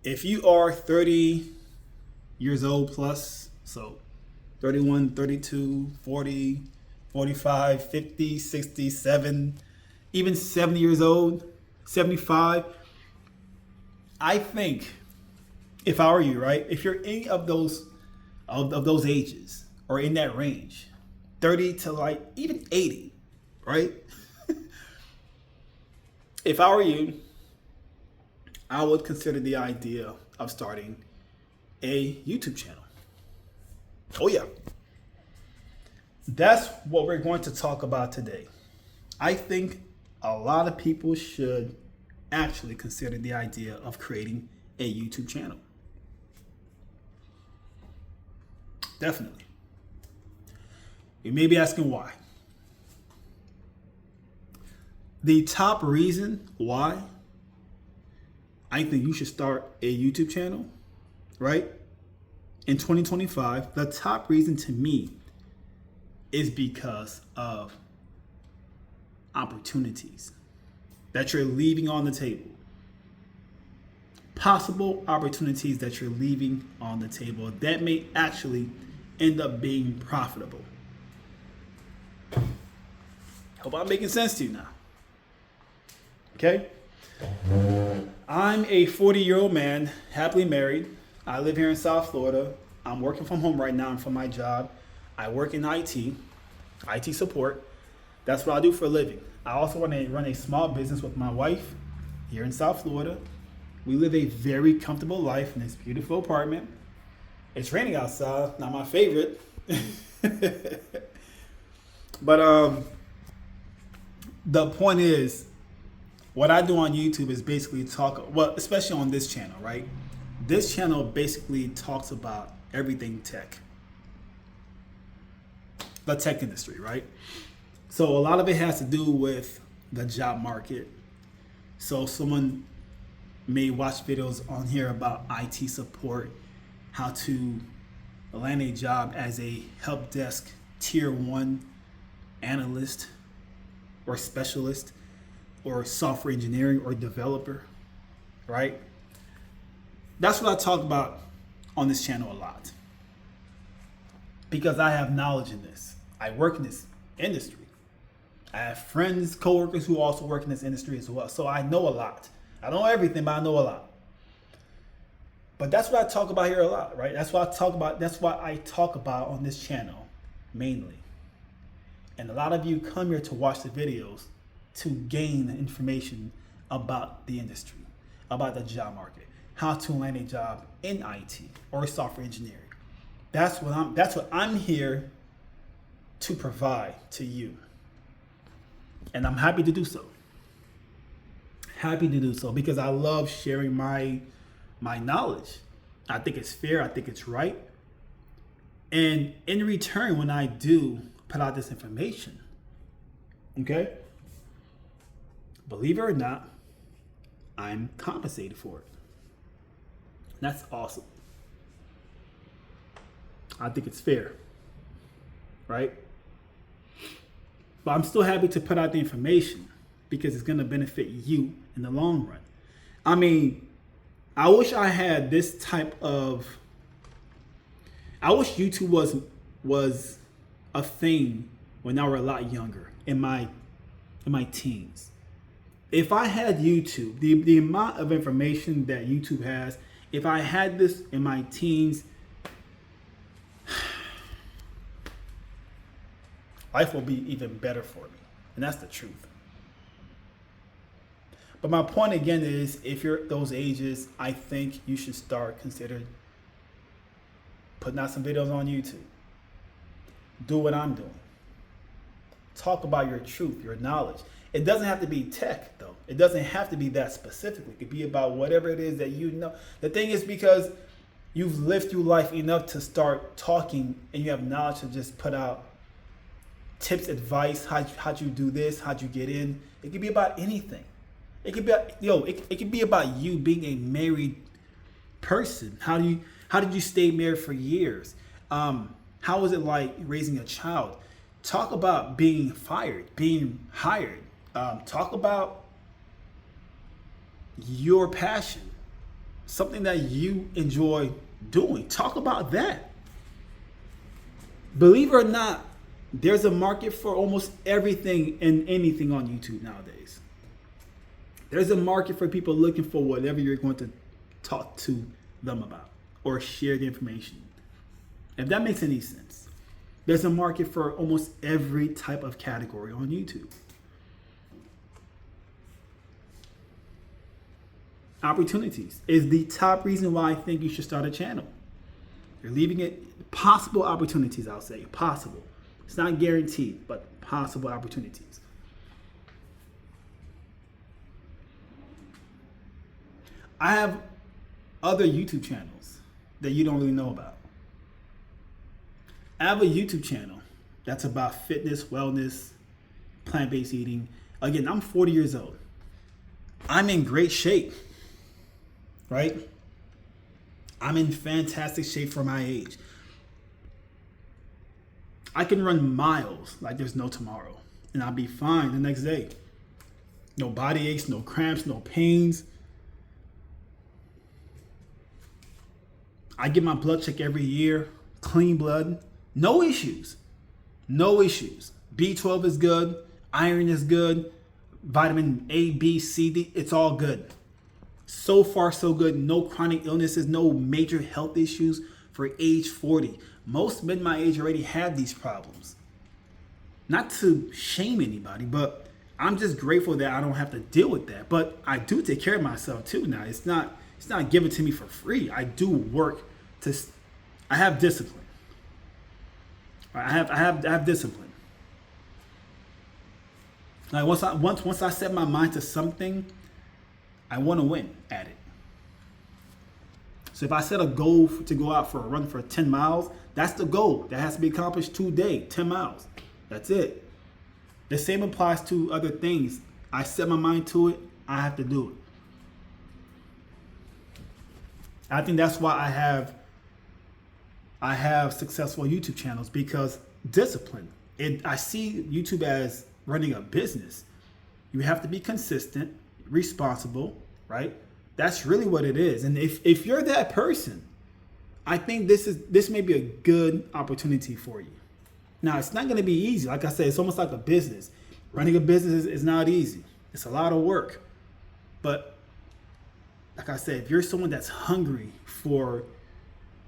if you are 30 years old plus, so 31, 32, 40, 45, 50, 67, even 70 years old, 75, I think if I were you, right? If you're any of those ages or in that range, 30 to like even 80, right? If I were you, I would consider the idea of starting a YouTube channel. Oh yeah. That's what we're going to talk about today. I think a lot of people should actually consider the idea of creating a YouTube channel. Definitely. You may be asking why. The top reason why I think you should start a YouTube channel, right? In 2025, the top reason to me is because of opportunities that you're leaving on the table. Possible opportunities that you're leaving on the table that may actually end up being profitable. Hope I'm making sense to you now. Okay? I'm a 40-year-old man, happily married. I live here in South Florida. I'm working from home right now and for my job. I work in IT support. That's what I do for a living. I also run a small business with my wife here in South Florida. We live a very comfortable life in this beautiful apartment. It's raining outside, not my favorite. But the point is, what I do on YouTube is basically especially on this channel, right? This channel basically talks about everything tech. The tech industry, right? So a lot of it has to do with the job market. So someone may watch videos on here about IT support, how to land a job as a help desk tier 1 analyst or specialist or software engineering or developer, right? That's what I talk about on this channel a lot because I have knowledge in this. I work in this industry. I have friends, coworkers who also work in this industry as well. So I know a lot. I don't know everything, but I know a lot. But that's what I talk about here a lot, right? That's what I talk about. That's what I talk about on this channel mainly. And a lot of you come here to watch the videos to gain information about the industry, about the job market, how to land a job in IT or software engineering. That's what I'm here to provide to you. And I'm happy to do so. Happy to do so because I love sharing my knowledge. I think it's fair. I think it's right. And in return, when I do put out this information, okay, believe it or not, I'm compensated for it. That's awesome. I think it's fair, right? But I'm still happy to put out the information because it's going to benefit you in the long run. I mean, I wish I had this type of, I wish YouTube was a thing when I were a lot younger, in my teens. If I had YouTube, the amount of information that YouTube has, if I had this in my teens, life will be even better for me. And that's the truth. But my point again is, if you're those ages, I think you should consider putting out some videos on YouTube. Do what I'm doing. Talk about your truth, your knowledge. It doesn't have to be tech, though. It doesn't have to be that specific. It could be about whatever it is that you know. The thing is, because you've lived through life enough to start talking and you have knowledge to just put out tips, advice, how'd you do this, how'd you get in. It could be about anything. It could be, it could be about you being a married person. How did you stay married for years? How was it like raising a child? Talk about being fired, being hired. Talk about your passion. something that you enjoy doing. Talk about that. Believe it or not, there's a market for almost everything and anything on YouTube nowadays. There's a market for people looking for whatever you're going to talk to them about or share the information. If that makes any sense. There's a market for almost every type of category on YouTube. Opportunities is the top reason why I think you should start a channel. You're leaving it possible opportunities, I'll say. Possible. It's not guaranteed, but possible opportunities. I have other YouTube channels that you don't really know about. I have a YouTube channel that's about fitness, wellness, plant-based eating. Again, I'm 40 years old. I'm in great shape, right? I'm in fantastic shape for my age. I can run miles like there's no tomorrow, and I'll be fine the next day. No body aches, no cramps, no pains. I get my blood checked every year, clean blood, no issues, no issues. B12 is good, iron is good, vitamin A, B, C, D, it's all good. So far, so good. No chronic illnesses, no major health issues for age 40. Most men my age already have these problems. Not to shame anybody, but I'm just grateful that I don't have to deal with that. But I do take care of myself too now. It's not given to me for free. I do work I have discipline. I have discipline. Like once I set my mind to something, I want to win at it. So if I set a goal to go out for a run for 10 miles, that's the goal. That has to be accomplished today, 10 miles. That's it. The same applies to other things. I set my mind to it, I have to do it. I think that's why I have successful YouTube channels, because discipline. I see YouTube as running a business. You have to be consistent, responsible, right? That's really what it is. And if you're that person, I think this may be a good opportunity for you. Now, it's not going to be easy. Like I said, it's almost like a business. Running a business is not easy. It's a lot of work. But like I said, if you're someone that's hungry for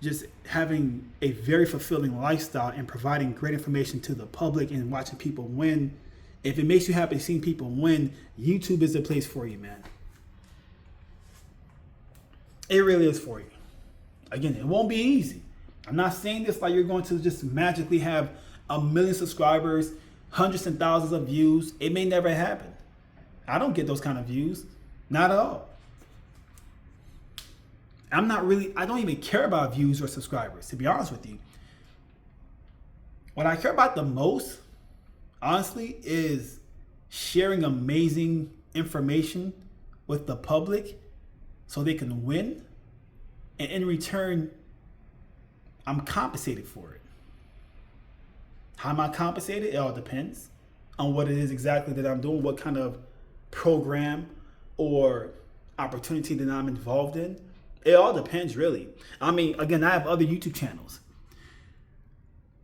just having a very fulfilling lifestyle and providing great information to the public and watching people win, if it makes you happy seeing people win, YouTube is the place for you, man. It really is for you. Again, it won't be easy. I'm not saying this like you're going to just magically have 1 million subscribers, hundreds and thousands of views. It may never happen. I don't get those kind of views. Not at all. I don't even care about views or subscribers, to be honest with you. What I care about the most, honestly, is sharing amazing information with the public so they can win. And in return, I'm compensated for it. How am I compensated? It all depends on what it is exactly that I'm doing, what kind of program or opportunity that I'm involved in. It all depends, really. I mean, again, I have other YouTube channels.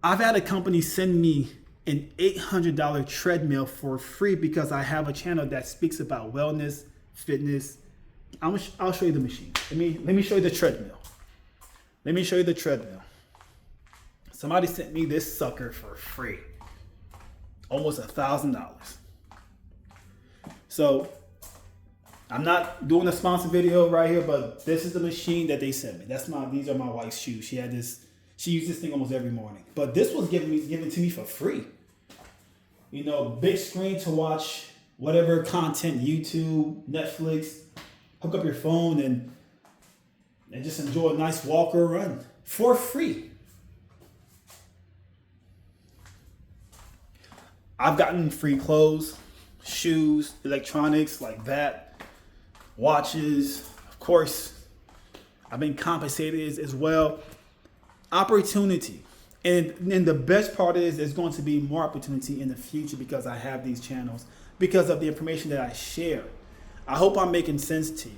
I've had a company send me an $800 treadmill for free because I have a channel that speaks about wellness, fitness. I'll show you the machine. Let me show you the treadmill. Let me show you the treadmill. Somebody sent me this sucker for free. Almost $1,000. So I'm not doing a sponsor video right here, but this is the machine that they sent me. These are my wife's shoes. She used this thing almost every morning. But this was given to me for free. You know, big screen to watch whatever content, YouTube, Netflix. Hook up your phone and just enjoy a nice walk or run for free. I've gotten free clothes, shoes, electronics like that, watches. Of course, I've been compensated as well. Opportunity. And the best part is there's going to be more opportunity in the future because I have these channels, because of the information that I share. I hope I'm making sense to you.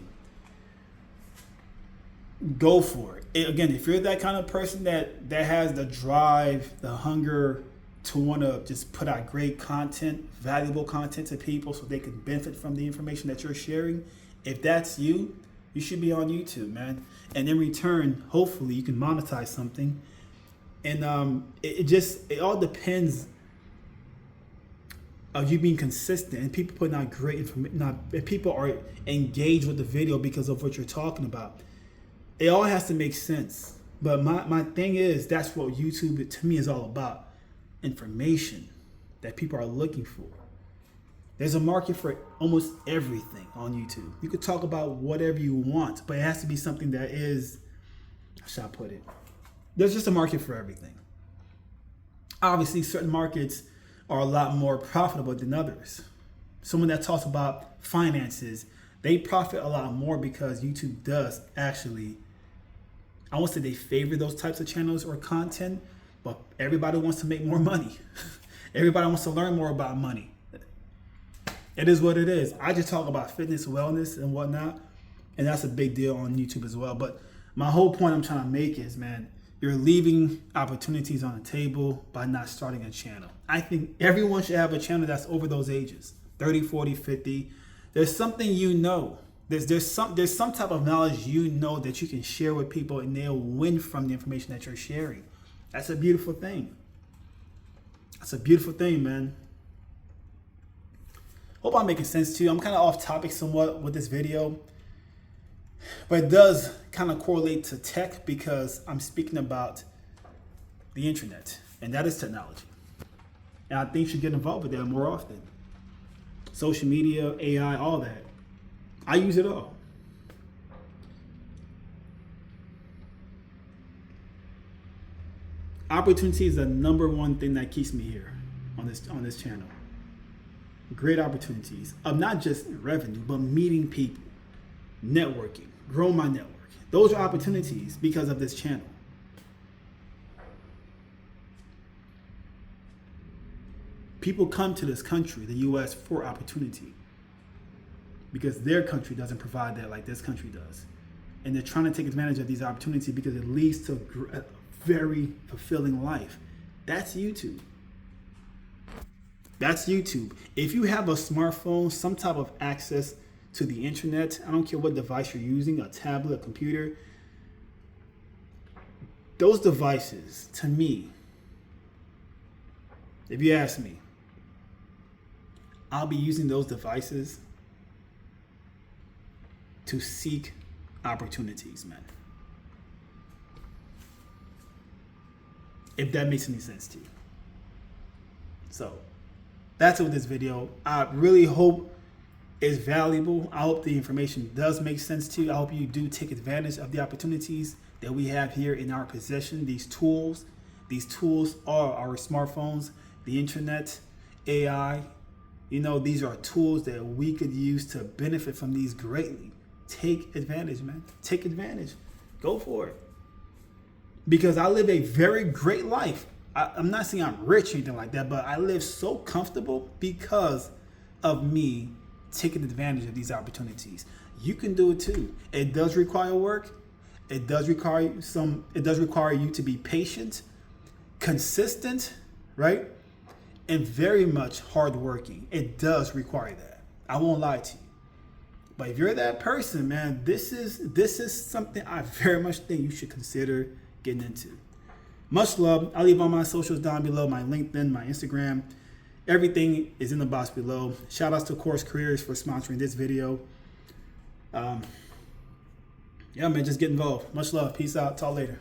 go for it. Again, if you're that kind of person that has the drive, the hunger to want to just put out great content, valuable content to people so they can benefit from the information that you're sharing, if that's you, you should be on YouTube, man. And in return, hopefully you can monetize something. And it all depends of you being consistent and people putting out great information. If people are engaged with the video because of what you're talking about, it all has to make sense. But my thing is, that's what YouTube to me is all about. Information that people are looking for. There's a market for almost everything on YouTube. You could talk about whatever you want, but it has to be something that is, how should I put it? There's just a market for everything. Obviously, certain markets are a lot more profitable than others. Someone that talks about finances, they profit a lot more because YouTube does actually, I won't say they favor those types of channels or content, but everybody wants to make more money. Everybody wants to learn more about money. It is what it is. I just talk about fitness, wellness, and whatnot, and that's a big deal on YouTube as well. But my whole point I'm trying to make is, man, you're leaving opportunities on the table by not starting a channel. I think everyone should have a channel that's over those ages, 30, 40, 50. There's something you know. There's some type of knowledge you know that you can share with people and they'll win from the information that you're sharing. That's a beautiful thing. That's a beautiful thing, man. Hope I'm making sense to you. I'm kind of off topic somewhat with this video, but it does kind of correlate to tech because I'm speaking about the internet, and that is technology. And I think you should get involved with that more often. Social media, AI, all that. I use it all. Opportunity is the number one thing that keeps me here on this channel. Great opportunities of not just revenue, but meeting people, networking, grow my network. Those are opportunities because of this channel. People come to this country, the US, for opportunity because their country doesn't provide that like this country does. And they're trying to take advantage of these opportunities because it leads to a very fulfilling life. That's YouTube. That's YouTube. If you have a smartphone, some type of access to the internet, I don't care what device you're using, a tablet, a computer, those devices, to me, if you ask me, I'll be using those devices to seek opportunities, man. If that makes any sense to you. So, that's it with this video. I really hope it's valuable. I hope the information does make sense to you. I hope you do take advantage of the opportunities that we have here in our possession. These tools are our smartphones, the internet, AI. You know, these are tools that we could use to benefit from these greatly. Take advantage, man. Take advantage. Go for it. Because I live a very great life. I'm not saying I'm rich or anything like that, but I live so comfortable because of me taking advantage of these opportunities. You can do it too. It does require work. It does require you to be patient, consistent, right? And very much hardworking. It does require that. I won't lie to you. But if you're that person, man, this is something I very much think you should consider getting into. Much love. I'll leave all my socials down below, my LinkedIn, my Instagram. Everything is in the box below. Shout outs to Course Careers for sponsoring this video. Yeah, man, just get involved. Much love. Peace out. Talk later.